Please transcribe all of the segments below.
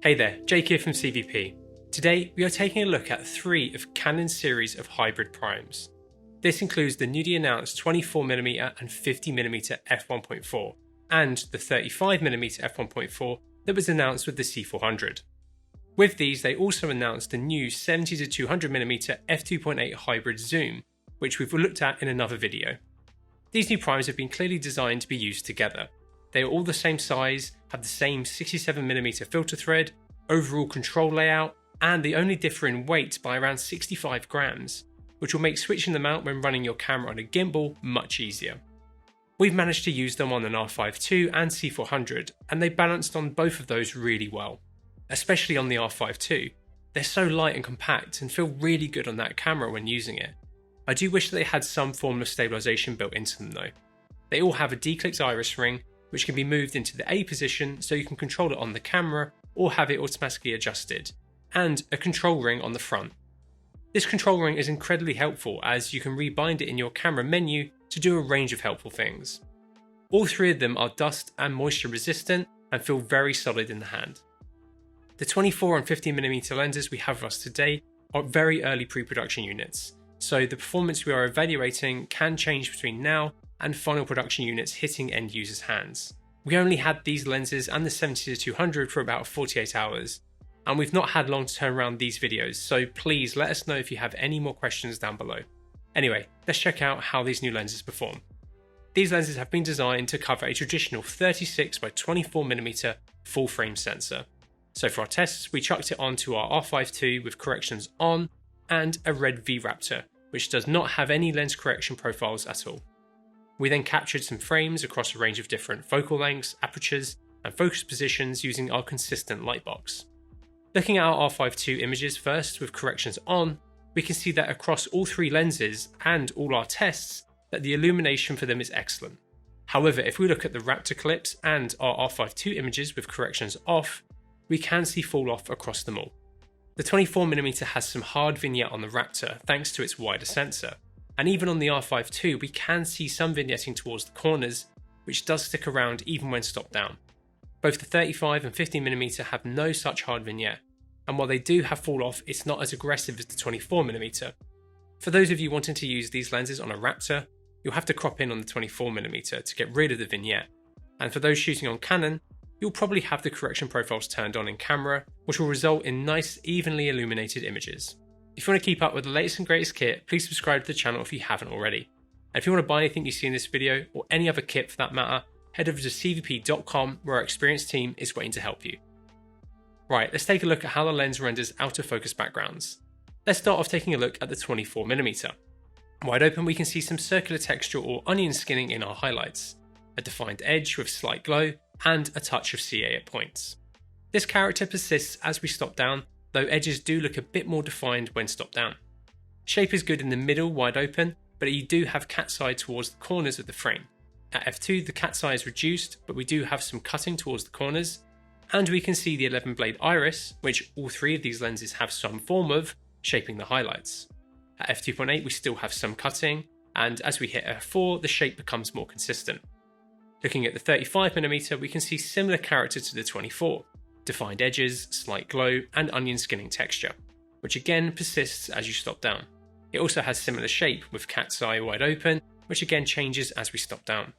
Hey there, Jake here from CVP. Today we are taking a look at 3 of Canon's series of hybrid primes. This includes the newly announced 24mm and 50mm f1.4 and the 35mm f1.4 that was announced with the C400. With these they also announced the new 70-200mm f2.8 hybrid zoom, which we've looked at in another video. These new primes have been clearly designed to be used together. They are all the same size, have the same 67mm filter thread, overall control layout, and they only differ in weight by around 65 grams, which will make switching them out when running your camera on a gimbal much easier. We've managed to use them on an R5 II and C400, and they balanced on both of those really well. Especially on the R5 II, they're so light and compact and feel really good on that camera when using it. I do wish that they had some form of stabilisation built into them though. They all have a declicked iris ring, which can be moved into the A position so you can control it on the camera or have it automatically adjusted, and a control ring on the front. This control ring is incredibly helpful as you can rebind it in your camera menu to do a range of helpful things. All 3 of them are dust and moisture resistant and feel very solid in the hand. The 24 and 50mm lenses we have with us today are very early pre-production units, so the performance we are evaluating can change between now and final production units hitting end users' hands. We only had these lenses and the 70-200 for about 48 hours, and we've not had long to turn around these videos, so please let us know if you have any more questions down below. Anyway, let's check out how these new lenses perform. These lenses have been designed to cover a traditional 36x24mm full frame sensor. So for our tests, we chucked it onto our R5 II with corrections on and a red V-Raptor, which does not have any lens correction profiles at all. We then captured some frames across a range of different focal lengths, apertures, and focus positions using our consistent lightbox. Looking at our R5 II images first with corrections on, we can see that across all 3 lenses and all our tests that the illumination for them is excellent. However, if we look at the Raptor clips and our R5 II images with corrections off, we can see fall off across them all. The 24mm has some hard vignette on the Raptor thanks to its wider sensor, and even on the R5 II we can see some vignetting towards the corners, which does stick around even when stopped down. Both the 35 and 50mm have no such hard vignette, and while they do have fall off, it's not as aggressive as the 24mm. For those of you wanting to use these lenses on a Raptor, you'll have to crop in on the 24mm to get rid of the vignette, and for those shooting on Canon, you'll probably have the correction profiles turned on in camera, which will result in nice, evenly illuminated images. If you want to keep up with the latest and greatest kit, please subscribe to the channel if you haven't already. And if you want to buy anything you see in this video, or any other kit for that matter, head over to cvp.com where our experienced team is waiting to help you. Right, let's take a look at how the lens renders out of focus backgrounds. Let's start off taking a look at the 24mm. Wide open we can see some circular texture or onion skinning in our highlights, a defined edge with slight glow, and a touch of CA at points. This character persists as we stop down, though edges do look a bit more defined when stopped down. Shape is good in the middle wide open, but you do have cat's eye towards the corners of the frame. At f2 the cat's eye is reduced, but we do have some cutting towards the corners, and we can see the 11 blade iris, which all 3 of these lenses have some form of, shaping the highlights. At f2.8 we still have some cutting, and as we hit f4 the shape becomes more consistent. Looking at the 35mm we can see similar character to the 24. Defined edges, slight glow, and onion skinning texture, which again persists as you stop down. It also has similar shape with cat's eye wide open, which again changes as we stop down.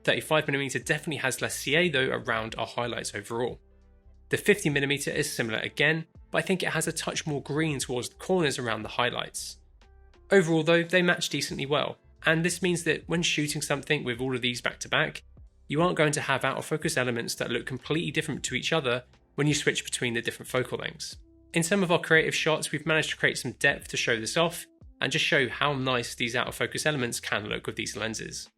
35mm definitely has less CA though around our highlights overall. The 50mm is similar again, but I think it has a touch more green towards the corners around the highlights. Overall though, they match decently well, and this means that when shooting something with all of these back to back, you aren't going to have out of focus elements that look completely different to each other when you switch between the different focal lengths. In some of our creative shots we've managed to create some depth to show this off and just show how nice these out of focus elements can look with these lenses.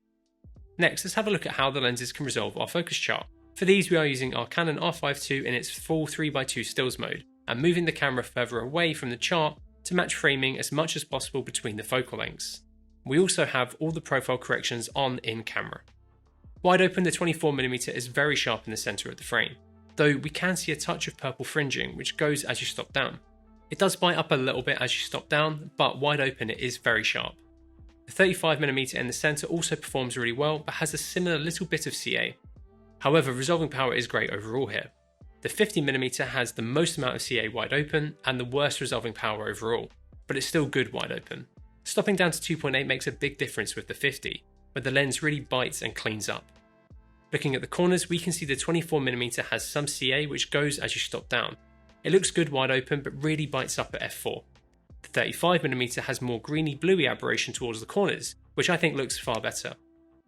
Next, let's have a look at how the lenses can resolve our focus chart. For these we are using our Canon R5 II in its full 3x2 stills mode and moving the camera further away from the chart to match framing as much as possible between the focal lengths. We also have all the profile corrections on in camera. Wide open the 24mm is very sharp in the centre of the frame, though we can see a touch of purple fringing which goes as you stop down. It does bite up a little bit as you stop down, but wide open it is very sharp. The 35mm in the centre also performs really well but has a similar little bit of CA. However, resolving power is great overall here. The 50mm has the most amount of CA wide open and the worst resolving power overall, but it's still good wide open. Stopping down to 2.8 makes a big difference with the 50, where the lens really bites and cleans up. Looking at the corners, we can see the 24mm has some CA which goes as you stop down. It looks good wide open but really bites up at f4. The 35mm has more greeny bluey aberration towards the corners, which I think looks far better.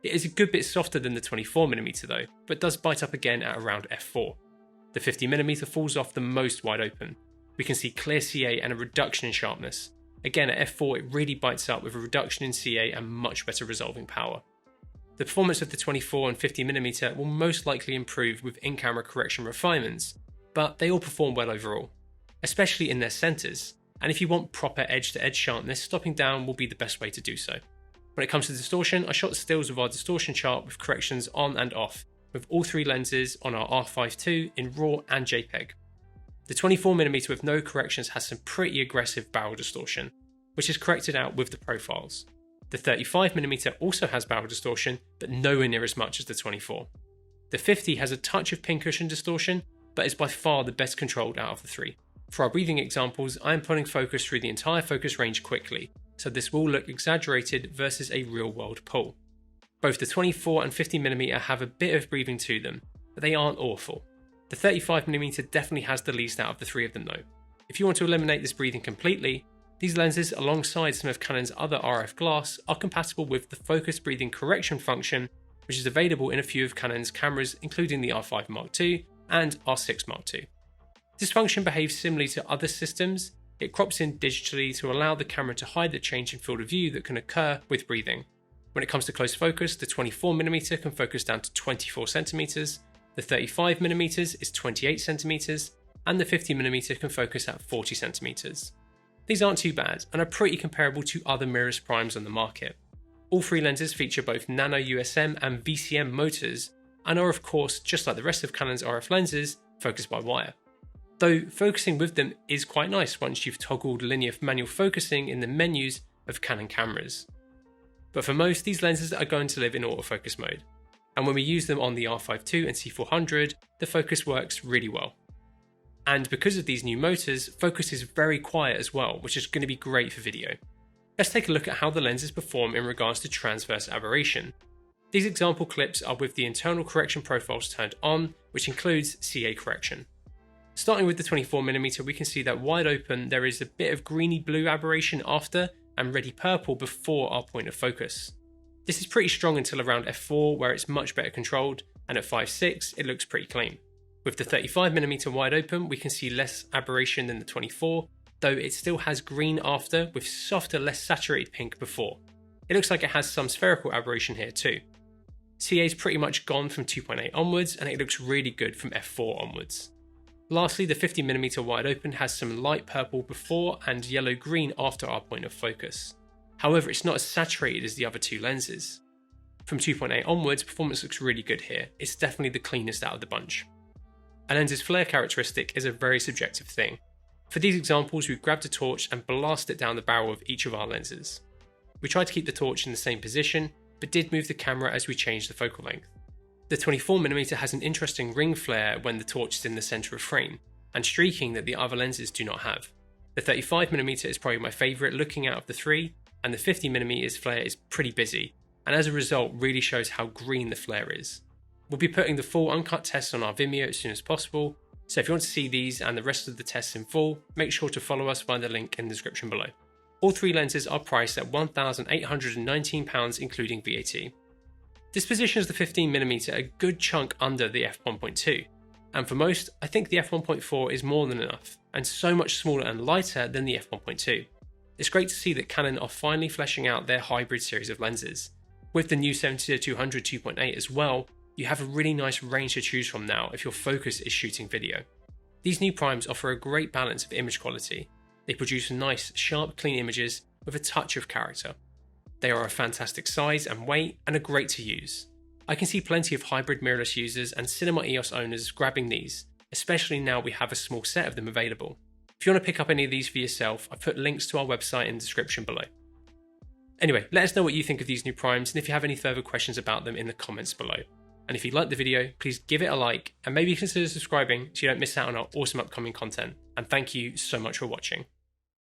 It is a good bit softer than the 24mm though, but does bite up again at around f4. The 50mm falls off the most wide open. We can see clear CA and a reduction in sharpness. Again at f4 it really bites up with a reduction in CA and much better resolving power. The performance of the 24 and 50mm will most likely improve with in-camera correction refinements, but they all perform well overall, especially in their centres, and if you want proper edge-to-edge sharpness, stopping down will be the best way to do so. When it comes to distortion, I shot stills with our distortion chart with corrections on and off, with all three lenses on our R5 II in RAW and JPEG. The 24mm with no corrections has some pretty aggressive barrel distortion, which is corrected out with the profiles. The 35mm also has barrel distortion, but nowhere near as much as the 24. The 50 has a touch of pincushion distortion, but is by far the best controlled out of the three. For our breathing examples, I am pulling focus through the entire focus range quickly, so this will look exaggerated versus a real world pull. Both the 24 and 50mm have a bit of breathing to them, but they aren't awful. The 35mm definitely has the least out of the three of them though. If you want to eliminate this breathing completely, these lenses alongside some of Canon's other RF glass are compatible with the focus breathing correction function, which is available in a few of Canon's cameras including the R5 Mark II and R6 Mark II. This function behaves similarly to other systems. It crops in digitally to allow the camera to hide the change in field of view that can occur with breathing. When it comes to close focus, the 24mm can focus down to 24cm, the 35mm is 28cm, and the 50mm can focus at 40cm. These aren't too bad and are pretty comparable to other mirrorless primes on the market. All three lenses feature both nano USM and VCM motors and are of course, just like the rest of Canon's RF lenses, focused by wire. Though focusing with them is quite nice once you've toggled linear manual focusing in the menus of Canon cameras. But for most, these lenses are going to live in autofocus mode, and when we use them on the R5 II and C400, the focus works really well. And because of these new motors, focus is very quiet as well, which is going to be great for video. Let's take a look at how the lenses perform in regards to transverse aberration. These example clips are with the internal correction profiles turned on, which includes CA correction. Starting with the 24mm, we can see that wide open there is a bit of greeny blue aberration after and reddy purple before our point of focus. This is pretty strong until around f4 where it's much better controlled, and at 5.6 it looks pretty clean. With the 35mm wide open we can see less aberration than the 24, though it still has green after with softer, less saturated pink before. It looks like it has some spherical aberration here too. CA is pretty much gone from 2.8 onwards and it looks really good from f4 onwards. Lastly, the 50mm wide open has some light purple before and yellow-green after our point of focus. However, it's not as saturated as the other two lenses. From 2.8 onwards, performance looks really good here. It's definitely the cleanest out of the bunch. A lens's flare characteristic is a very subjective thing. For these examples, we've grabbed a torch and blasted it down the barrel of each of our lenses. We tried to keep the torch in the same position, but did move the camera as we changed the focal length. The 24mm has an interesting ring flare when the torch is in the centre of frame, and streaking that the other lenses do not have. The 35mm is probably my favourite looking out of the three, and the 50mm flare is pretty busy, and as a result really shows how green the flare is. We'll be putting the full uncut tests on our Vimeo as soon as possible, so if you want to see these and the rest of the tests in full, make sure to follow us via the link in the description below. All three lenses are priced at £1,819 including VAT. This positions the 15mm a good chunk under the f1.2, and for most, I think the f1.4 is more than enough, and so much smaller and lighter than the f1.2. It's great to see that Canon are finally fleshing out their hybrid series of lenses. With the new 70-200 2.8 as well, you have a really nice range to choose from now if your focus is shooting video. These new primes offer a great balance of image quality. They produce nice, sharp, clean images with a touch of character. They are a fantastic size and weight and are great to use. I can see plenty of hybrid mirrorless users and Cinema EOS owners grabbing these, especially now we have a small set of them available. If you want to pick up any of these for yourself, I've put links to our website in the description below. Anyway, let us know what you think of these new primes and if you have any further questions about them in the comments below. And if you liked the video, please give it a like and maybe consider subscribing so you don't miss out on our awesome upcoming content. And thank you so much for watching.